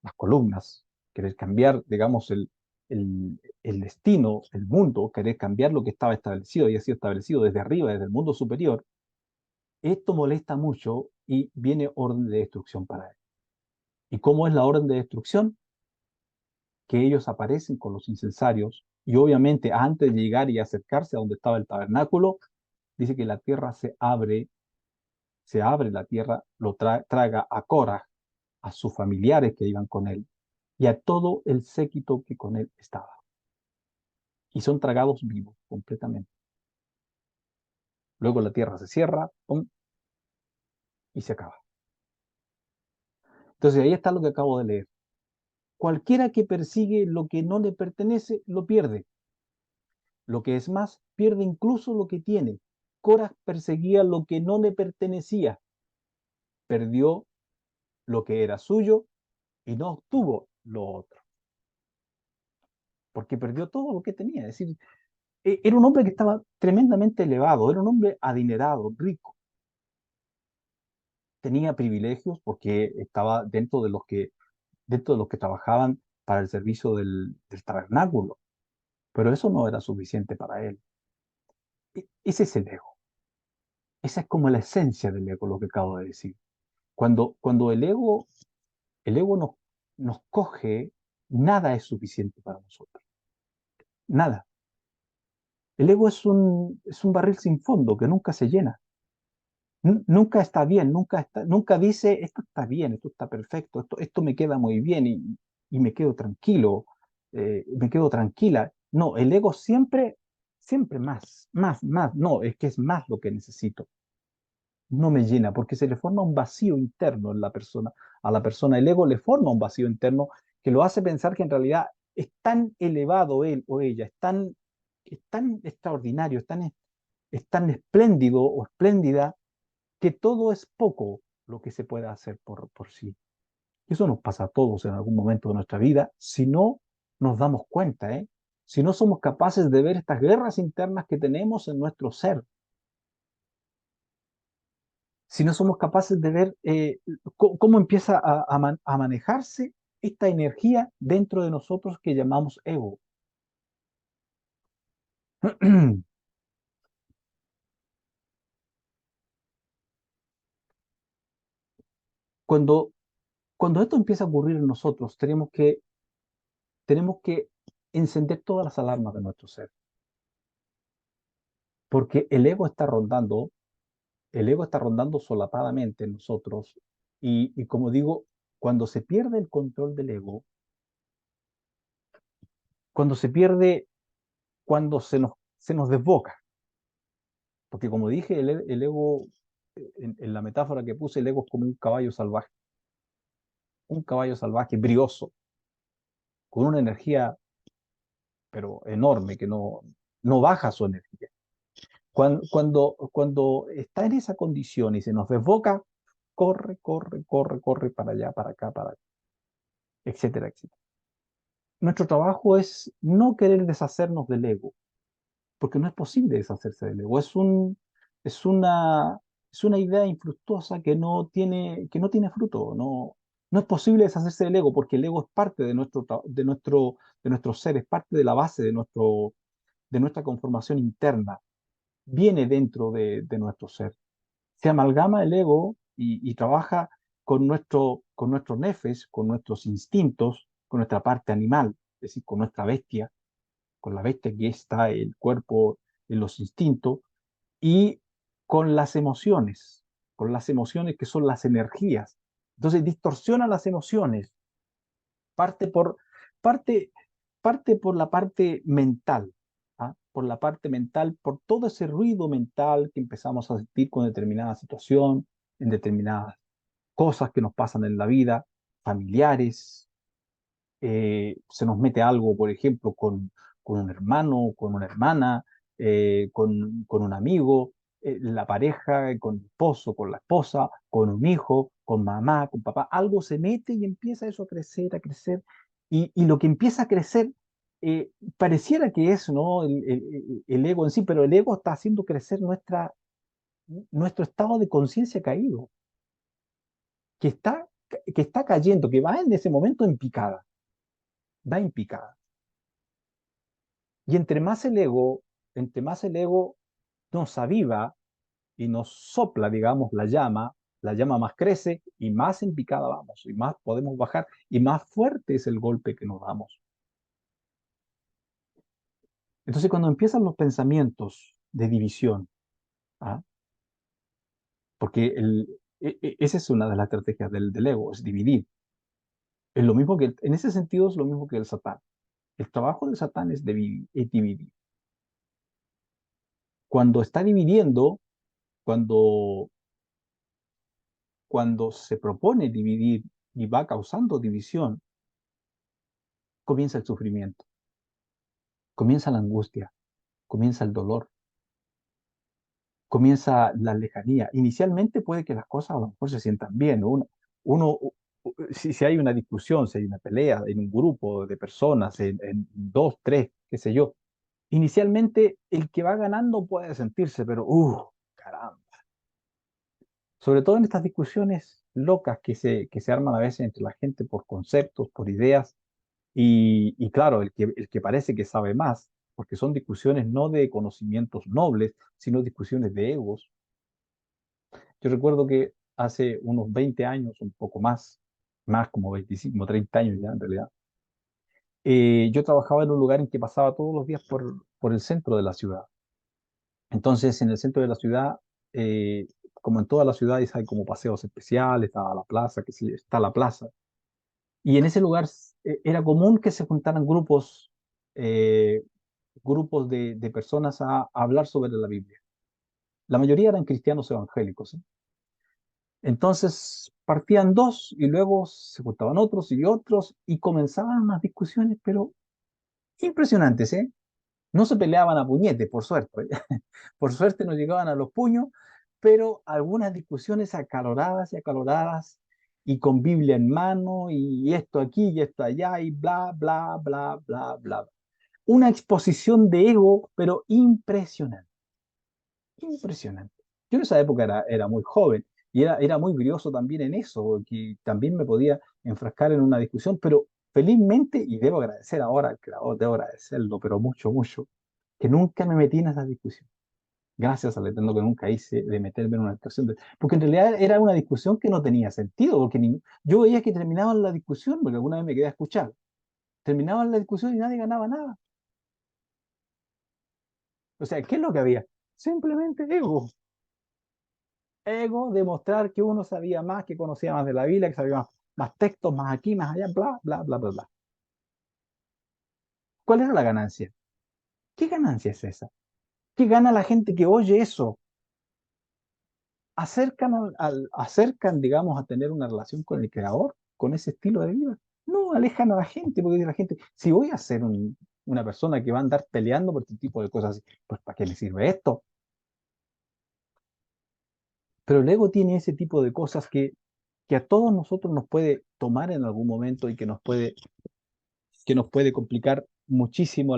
las columnas, querer cambiar, digamos, el destino, el mundo, querer cambiar lo que estaba establecido y ha sido establecido desde arriba, desde el mundo superior, esto molesta mucho y viene orden de destrucción para él. ¿Y cómo es la orden de destrucción? Que ellos aparecen con los incensarios y obviamente antes de llegar y acercarse a donde estaba el tabernáculo, dice que la tierra se abre la tierra, traga a Coraj, a sus familiares que iban con él y a todo el séquito que con él estaba. Y son tragados vivos completamente. Luego la tierra se cierra, ¡pum!, y se acaba. Entonces ahí está lo que acabo de leer. Cualquiera que persigue lo que no le pertenece, lo pierde. Lo que es más, pierde incluso lo que tiene. Korah perseguía lo que no le pertenecía, perdió lo que era suyo y no obtuvo lo otro, porque perdió todo lo que tenía. Es decir, era un hombre que estaba tremendamente elevado, era un hombre adinerado, rico, tenía privilegios porque estaba dentro de los que trabajaban para el servicio del tabernáculo, pero eso no era suficiente para él. Ese es el ego. Esa es como la esencia del ego, lo que acabo de decir. Cuando el ego nos coge, nada es suficiente para nosotros. Nada. El ego es un barril sin fondo que nunca se llena. Nunca está bien, nunca dice, esto está bien, esto está perfecto, esto me queda muy bien y me quedo tranquilo, me quedo tranquila. No, el ego siempre más, más, más. No, es que es más lo que necesito. No me llena porque se le forma un vacío interno en la persona. A la persona el ego le forma un vacío interno que lo hace pensar que en realidad es tan elevado él o ella, es tan extraordinario, es tan espléndido o espléndida que todo es poco lo que se puede hacer por sí. Eso nos pasa a todos en algún momento de nuestra vida si no nos damos cuenta, ¿eh? Si no somos capaces de ver estas guerras internas que tenemos en nuestro ser, si no somos capaces de ver cómo empieza a manejarse esta energía dentro de nosotros que llamamos ego. Cuando, cuando esto empieza a ocurrir en nosotros, tenemos que encender todas las alarmas de nuestro ser, porque el ego está rondando solapadamente en nosotros y como digo, cuando se pierde el control del ego, cuando se pierde, cuando se nos desboca, porque como dije, el ego, en la metáfora que puse, el ego es como un caballo salvaje brioso, con una energía pero enorme, que no baja su energía. Cuando está en esa condición y se nos desboca, corre, corre, corre, corre para allá, para acá, para allá, etcétera, etcétera. Nuestro trabajo es no querer deshacernos del ego, porque no es posible deshacerse del ego. Es una, es una idea infructuosa que no tiene fruto. No es posible deshacerse del ego, porque el ego es parte de nuestro ser, es parte de la base de nuestra conformación interna, viene dentro de nuestro ser. Se amalgama el ego y trabaja con nuestros nefes, con nuestros instintos, con nuestra parte animal, es decir, con nuestra bestia, con la bestia que está el cuerpo, en los instintos, y con las emociones que son las energías. Entonces distorsiona las emociones, parte por, parte, parte por la parte mental, ¿ah? Por la parte mental, por todo ese ruido mental que empezamos a sentir con determinada situación, en determinadas cosas que nos pasan en la vida, familiares, se nos mete algo, por ejemplo, con un hermano, con una hermana, con un amigo, la pareja, con el esposo, con la esposa, con un hijo, con mamá, con papá, algo se mete y empieza eso a crecer, y lo que empieza a crecer, pareciera que es, ¿no? El ego en sí, pero el ego está haciendo crecer nuestro estado de conciencia caído, que está, que está cayendo, que va en ese momento en picada, va en picada. Y entre más el ego nos aviva y nos sopla, digamos, la llama más crece y más en picada vamos, y más podemos bajar, y más fuerte es el golpe que nos damos. Entonces, cuando empiezan los pensamientos de división, ¿ah? Porque esa es una de las estrategias del ego, es dividir. Es lo mismo que, en ese sentido, es lo mismo que el Satán. El trabajo del Satán es dividir. Cuando está dividiendo, cuando cuando se propone dividir y va causando división, comienza el sufrimiento, comienza la angustia, comienza el dolor, comienza la lejanía. Inicialmente puede que las cosas a lo mejor se sientan bien, ¿no? Si hay una discusión, si hay una pelea en un grupo de personas, en dos, tres, qué sé yo, inicialmente el que va ganando puede sentirse, pero, caramba. Sobre todo en estas discusiones locas que se arman a veces entre la gente por conceptos, por ideas, y claro, el que parece que sabe más, porque son discusiones no de conocimientos nobles, sino discusiones de egos. Yo recuerdo que hace unos 20 años, un poco más como 25, como 30 años ya en realidad, yo trabajaba en un lugar en que pasaba todos los días por el centro de la ciudad. Entonces, en el centro de la ciudad, como en todas las ciudades, hay como paseos especiales, está la plaza, que sí, está la plaza. Y en ese lugar era común que se juntaran eh, grupos de personas a hablar sobre la Biblia. La mayoría eran cristianos evangélicos, ¿eh? Entonces partían dos y luego se juntaban otros y otros y comenzaban unas discusiones, pero impresionantes, ¿eh? No se peleaban a puñetes, por suerte, ¿eh? Por suerte no llegaban a los puños, pero algunas discusiones acaloradas y con Biblia en mano y esto aquí y esto allá y bla, bla, bla, bla, bla. Una exposición de ego, pero impresionante, impresionante. Yo en esa época era muy joven y era muy brioso también en eso, que también me podía enfrascar en una discusión, pero felizmente, y debo agradecer ahora al creador, debo agradecerlo, pero mucho, mucho, que nunca me metí en esa discusión. Gracias al Eterno que nunca hice de meterme en una discusión. Porque en realidad era una discusión que no tenía sentido, porque yo veía que terminaban la discusión, porque alguna vez me quedé a escuchar. Terminaban la discusión y nadie ganaba nada. O sea, ¿qué es lo que había? Simplemente ego. Ego, demostrar que uno sabía más, que conocía más de la Biblia, que sabía más textos, más aquí, más allá, bla, bla, bla, bla, bla. ¿Cuál era la ganancia? ¿Qué ganancia es esa? ¿Qué gana la gente que oye eso? Acercan, digamos, a tener una relación con el creador, con ese estilo de vida. No, alejan a la gente, porque dice la gente, si voy a ser una persona que va a andar peleando por este tipo de cosas, pues ¿para qué me sirve esto? Pero el ego tiene ese tipo de cosas que a todos nosotros nos puede tomar en algún momento y que nos puede complicar muchísimo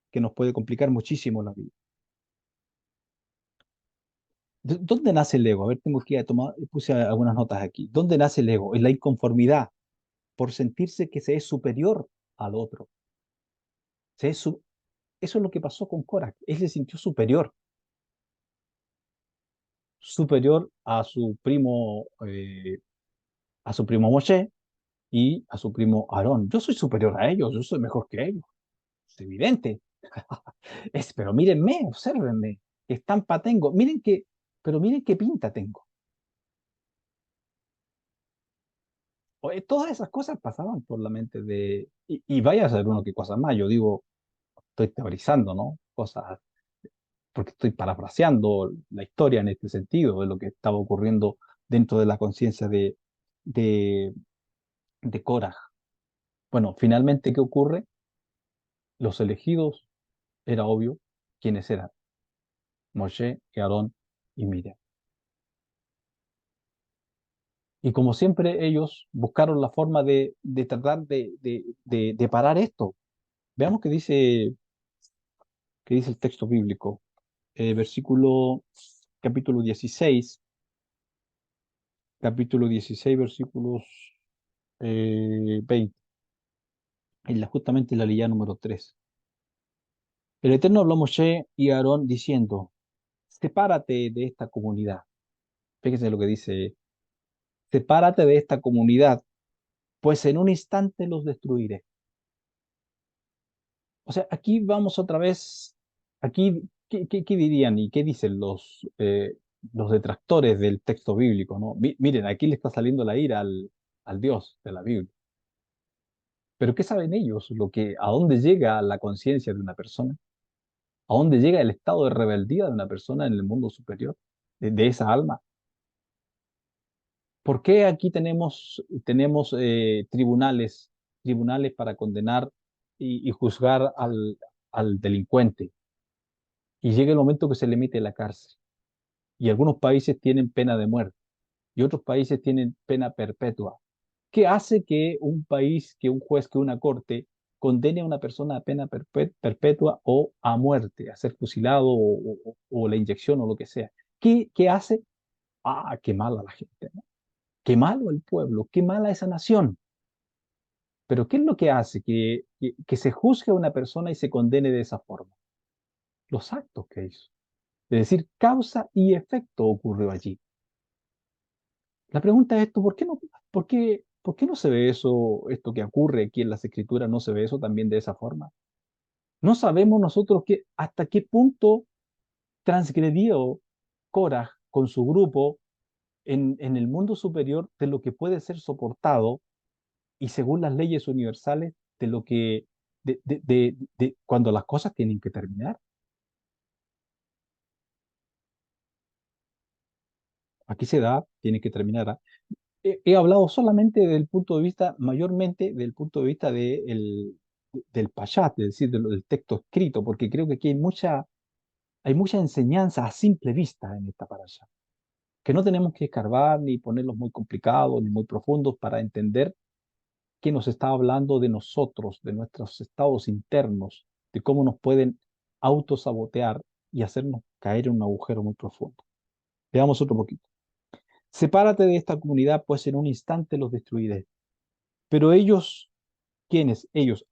que nos puede complicar muchísimo la vida. ¿Dónde nace el ego? A ver, tengo que ir a tomar, puse algunas notas aquí. ¿Dónde nace el ego? En la inconformidad, por sentirse que se es superior al otro. Eso es lo que pasó con Korah. Él se sintió superior a su primo Moshe y a su primo Aarón. Yo soy superior a ellos, yo soy mejor que ellos. Es evidente. Pero mírenme, obsérvenme, qué estampa tengo, pero miren qué pinta tengo. Todas esas cosas pasaban por la mente y vaya a saber uno qué cosas más. Yo digo, estoy teorizando, ¿no? Cosas, porque estoy parafraseando la historia en este sentido, de lo que estaba ocurriendo dentro de la conciencia de, de Korah. Bueno, finalmente, ¿qué ocurre? Los elegidos, era obvio, quiénes eran, Moshe, y Aarón y Miriam. Y como siempre, ellos buscaron la forma de tratar de parar esto. Veamos qué dice el texto bíblico. Capítulo 16, versículos 20, justamente en la línea número 3. El Eterno habló a Moshe y a Aarón diciendo, sepárate de esta comunidad. Fíjense lo que dice, sepárate de esta comunidad, pues en un instante los destruiré. O sea, aquí vamos otra vez, aquí, ¿qué dirían y qué dicen los detractores del texto bíblico, ¿no? Miren, aquí le está saliendo la ira al Dios de la Biblia. Pero ¿qué saben ellos? ¿A dónde llega la conciencia de una persona? ¿A dónde llega el estado de rebeldía de una persona en el mundo superior, de esa alma? ¿Por qué aquí tenemos tribunales tribunales para condenar y juzgar al delincuente. Y llega el momento que se le mete a la cárcel. Y algunos países tienen pena de muerte y otros países tienen pena perpetua. ¿Qué hace que un país, que un juez, que una corte condene a una persona a pena perpetua o a muerte, a ser fusilado o la inyección o lo que sea? ¿Qué hace? Ah, qué mala la gente, ¿no? Qué malo el pueblo, qué mala esa nación. Pero ¿qué es lo que hace que se juzgue a una persona y se condene de esa forma? Los actos que hizo. Es decir, causa y efecto ocurrió allí. La pregunta es esto, por qué no se ve eso, esto que ocurre aquí en las escrituras, no se ve eso también de esa forma? No sabemos nosotros hasta qué punto transgredió Korah con su grupo en el mundo superior de lo que puede ser soportado y según las leyes universales de lo que, de cuando las cosas tienen que terminar. Aquí se da, tiene que terminar. ¿Ah? He hablado solamente del punto de vista, mayormente del punto de vista del Payat, es decir, del texto escrito, porque creo que aquí hay mucha enseñanza a simple vista en esta parasha, que no tenemos que escarbar ni ponerlos muy complicados ni muy profundos para entender que nos está hablando de nosotros, de nuestros estados internos, de cómo nos pueden autosabotear y hacernos caer en un agujero muy profundo. Veamos otro poquito. Sepárate de esta comunidad, pues en un instante los destruiré. Pero ellos, ¿quiénes? Ellos,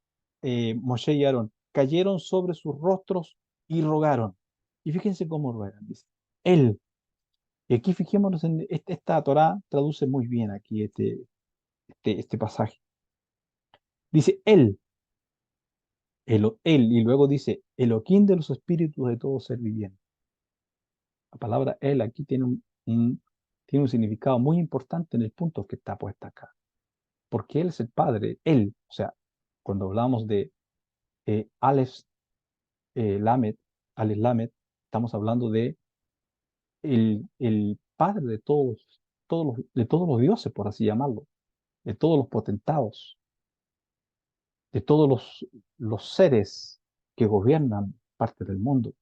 Moshe y Aarón, cayeron sobre sus rostros y rogaron. Y fíjense cómo ruegan, dice. Él. Y aquí fijémonos en esta Torá, traduce muy bien aquí este pasaje. Dice él, y luego dice, Elohim de los espíritus de todo ser viviente. La palabra él aquí tiene un significado muy importante en el punto que está puesta acá. Porque él es el padre, él, o sea, cuando hablamos de Aleph Lamed, Aleph Lamed, estamos hablando de el padre de de todos los dioses, por así llamarlo, de todos los potentados, de todos los seres que gobiernan parte del mundo.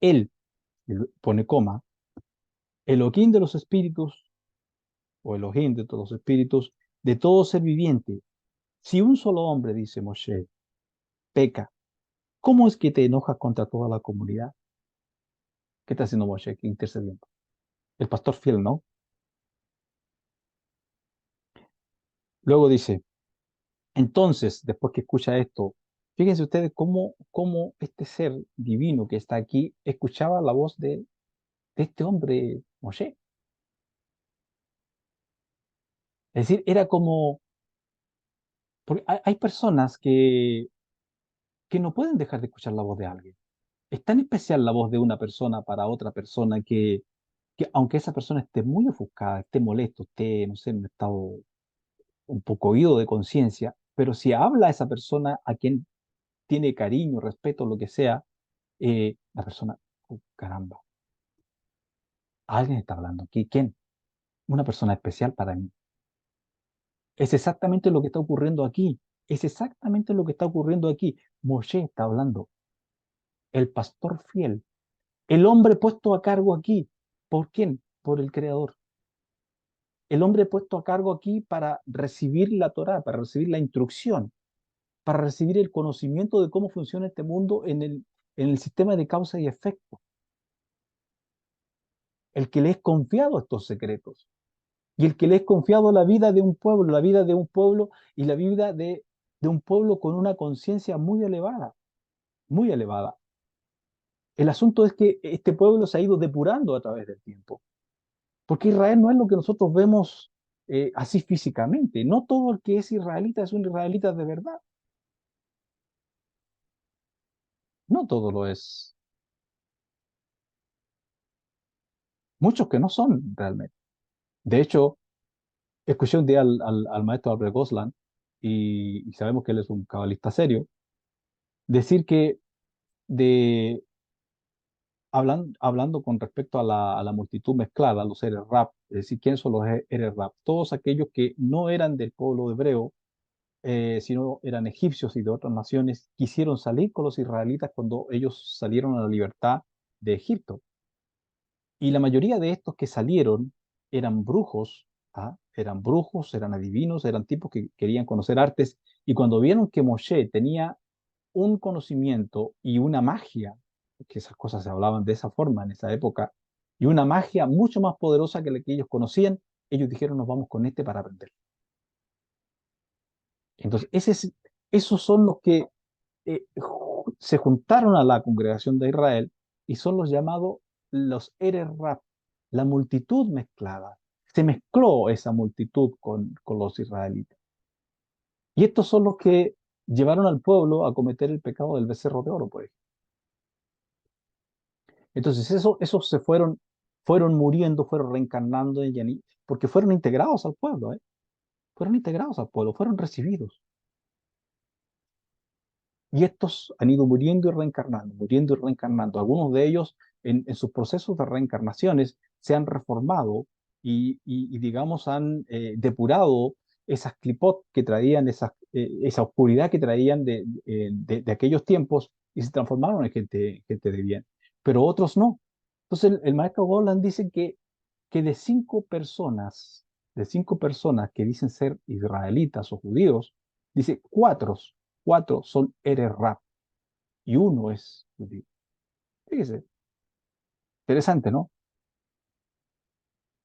Él, pone coma, Elohim de los espíritus, o Elohim de todos los espíritus, de todo ser viviente. Si un solo hombre, dice Moshe, peca, ¿cómo es que te enojas contra toda la comunidad? ¿Qué está haciendo Moshe aquí intercediendo? El pastor fiel, ¿no? Luego dice, entonces, después que escucha esto, fíjense ustedes cómo este ser divino que está aquí escuchaba la voz de este hombre, Moshe. Es decir, era como, porque hay personas que no pueden dejar de escuchar la voz de alguien. Es tan especial la voz de una persona para otra persona que aunque esa persona esté muy ofuscada, esté molesto, esté, no sé, en un estado un poco oído de conciencia, pero si habla a esa persona a quien tiene cariño, respeto, lo que sea, la persona, "Oh, caramba, alguien está hablando aquí. ¿Quién? Una persona especial para mí. Es exactamente lo que está ocurriendo aquí. Es exactamente lo que está ocurriendo aquí. Moshe está hablando, el pastor fiel, el hombre puesto a cargo aquí. ¿Por quién? Por el Creador. El hombre puesto a cargo aquí para recibir la Torá, para recibir la instrucción, para recibir el conocimiento de cómo funciona este mundo en el sistema de causa y efecto. El que le es confiado estos secretos y el que le es confiado la vida de un pueblo, la vida de un pueblo y la vida de un pueblo con una conciencia muy elevada, muy elevada. El asunto es que este pueblo se ha ido depurando a través del tiempo, porque Israel no es lo que nosotros vemos así físicamente. No todo el que es un israelita de verdad. No todo lo es. Muchos que no son realmente. De hecho, escuché un día al maestro Albert Goslan, y sabemos que él es un cabalista serio, decir que hablando con respecto a la multitud mezclada, los seres rap, Es decir, ¿quiénes son los Erer-Rap? Todos aquellos que no eran del pueblo hebreo, sino eran egipcios y de otras naciones, quisieron salir con los israelitas cuando ellos salieron a la libertad de Egipto. Y la mayoría de estos que salieron eran brujos, ¿ah? Eran brujos, eran adivinos, eran tipos que querían conocer artes. Y cuando vieron que Moshe tenía un conocimiento y una magia, que esas cosas se hablaban de esa forma en esa época, y una magia mucho más poderosa que la que ellos conocían, ellos dijeron, nos vamos con este para aprender. Entonces, esos son los que se juntaron a la congregación de Israel y son los llamados los Erer-Rap, la multitud mezclada. Se mezcló esa multitud con los israelitas. Y estos son los que llevaron al pueblo a cometer el pecado del becerro de oro, pues. Entonces, esos fueron muriendo, fueron reencarnando en Yaní, porque fueron integrados al pueblo, ¿eh? Fueron integrados al pueblo, fueron recibidos. Y estos han ido muriendo y reencarnando, muriendo y reencarnando. Algunos de ellos, en sus procesos de reencarnaciones, se han reformado y digamos, han depurado esas clipot que traían, esa oscuridad que traían de aquellos tiempos y se transformaron en gente de bien. Pero otros no. Entonces, el maestro Golan dice que de cinco personas que dicen ser israelitas o judíos, dice cuatro son Erer-Rap y uno es judío. Fíjese, interesante, ¿no?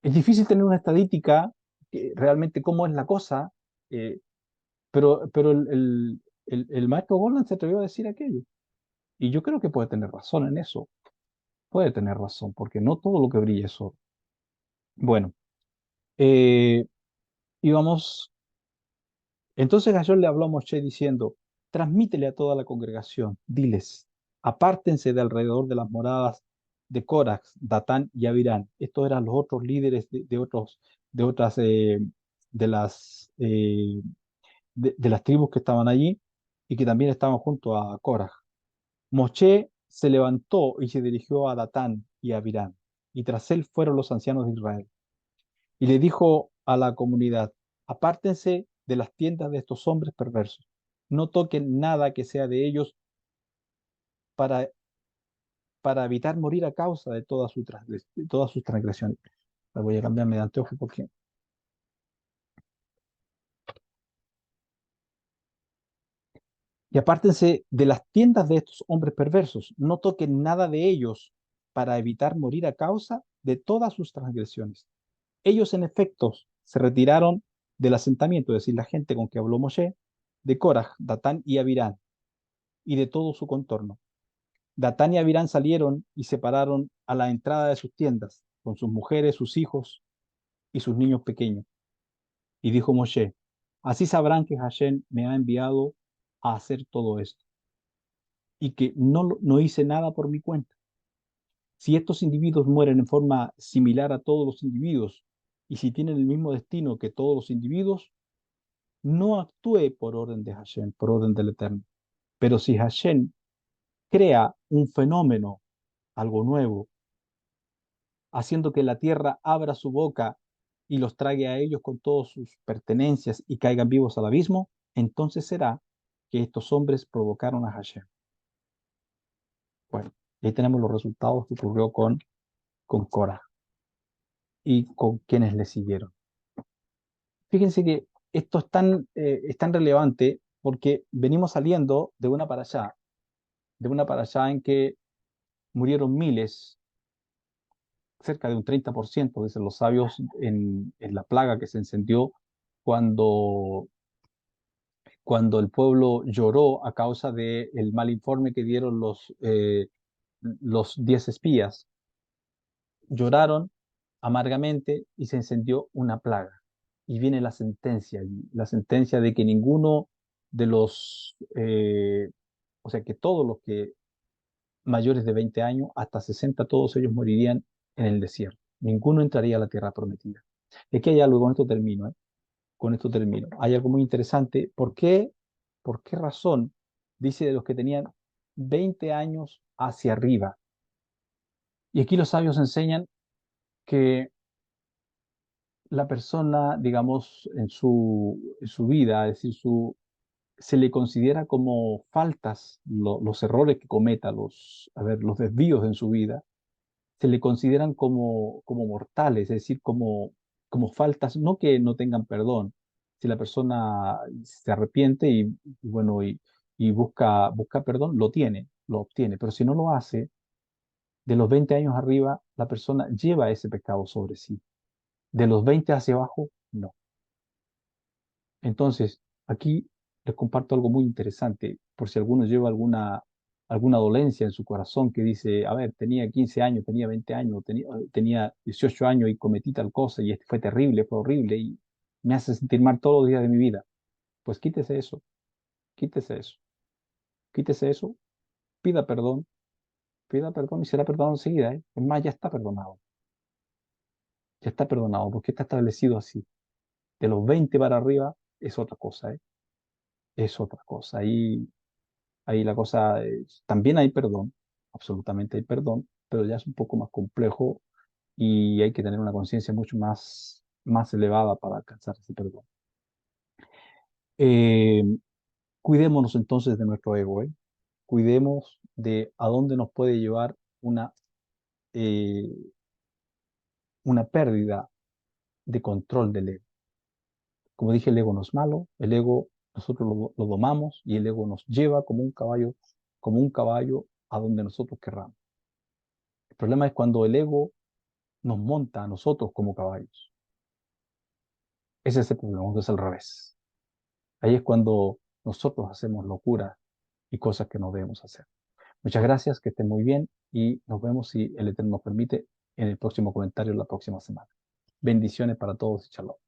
Es difícil tener una estadística que realmente cómo es la cosa, eh, pero el maestro Golan se atrevió a decir aquello. Y yo creo que puede tener razón en eso. Puede tener razón, porque no todo lo que brilla es oro. Bueno, eh, íbamos. Entonces Gayón le habló a Moshe diciendo, transmítele a toda la congregación, diles, apártense de alrededor de las moradas de Corax, Datán y Abirán. Estos eran los otros líderes de otras, de las tribus que estaban allí y que también estaban junto a Coraj. Moshe se levantó y se dirigió a Datán y a Abirán, y tras él fueron los ancianos de Israel. Y le dijo a la comunidad, apártense de las tiendas de estos hombres perversos. No toquen nada que sea de ellos para, para evitar morir a causa de todas sus transgresiones. Voy a cambiarme de anteojo porque... Y apártense de las tiendas de estos hombres perversos. No toquen nada de ellos para evitar morir a causa de todas sus transgresiones. Ellos, en efecto, se retiraron del asentamiento, es decir, la gente con que habló Moshe, de Coraj, Datán y Abirán, y de todo su contorno. Datán y Abirán salieron y se pararon a la entrada de sus tiendas, con sus mujeres, sus hijos y sus niños pequeños. Y dijo Moshe, así sabrán que Hashem me ha enviado a hacer todo esto, y que no hice nada por mi cuenta. Si estos individuos mueren en forma similar a todos los individuos, y si tienen el mismo destino que todos los individuos, no actúe por orden de Hashem, por orden del Eterno. Pero si Hashem crea un fenómeno, algo nuevo, haciendo que la tierra abra su boca y los trague a ellos con todas sus pertenencias y caigan vivos al abismo, entonces será que estos hombres provocaron a Hashem. Bueno, ahí tenemos los resultados que ocurrió con Korah y con quienes le siguieron. Fíjense que esto es tan relevante porque venimos saliendo de una parashá en que murieron miles, cerca de un 30%, dicen los sabios, en la plaga que se encendió cuando, cuando el pueblo lloró a causa del mal informe que dieron los 10 espías. Lloraron amargamente y se encendió una plaga. Y viene la sentencia de que ninguno de o sea, que todos los que mayores de 20 años, hasta 60, todos ellos morirían en el desierto. Ninguno entraría a la tierra prometida. Es que hay algo, con esto termino, ¿eh? Con esto termino. Hay algo muy interesante. ¿Por qué razón dice de los que tenían 20 años hacia arriba? Y aquí los sabios enseñan que la persona, digamos, en su vida, es decir, se le considera como faltas los errores que cometa, a ver, los desvíos en su vida, se le consideran como mortales, es decir, como faltas, no que no tengan perdón. Si la persona se arrepiente bueno, y busca perdón, lo tiene, lo obtiene, pero si no lo hace, de los 20 años arriba, la persona lleva ese pecado sobre sí. De los 20 hacia abajo, no. Entonces, aquí les comparto algo muy interesante, por si alguno lleva alguna dolencia en su corazón que dice, a ver, tenía 15 años, tenía 20 años, tenía 18 años y cometí tal cosa y fue terrible, fue horrible y me hace sentir mal todos los días de mi vida. Pues quítese eso, quítese eso, pida pida perdón y será perdonado enseguida, ¿eh? Es más, ya está perdonado porque está establecido así. De los 20 para arriba es otra cosa, ¿eh? Es otra cosa. Ahí la cosa también hay perdón, absolutamente hay perdón, pero ya es un poco más complejo y hay que tener una conciencia mucho más elevada para alcanzar ese perdón. Eh, Cuidémonos entonces de nuestro ego, ¿eh? Cuidemos de a dónde nos puede llevar eh, una pérdida de control del ego. Como dije, el ego no es malo, el ego nosotros lo domamos y el ego nos lleva como un caballo a donde nosotros querramos. El problema es cuando el ego nos monta a nosotros como caballos. Ese es el problema, cuando es al revés. Ahí es cuando nosotros hacemos locuras y cosas que no debemos hacer. Muchas gracias, que estén muy bien y nos vemos si el Eterno nos permite en el próximo comentario la próxima semana. Bendiciones para todos y shalom.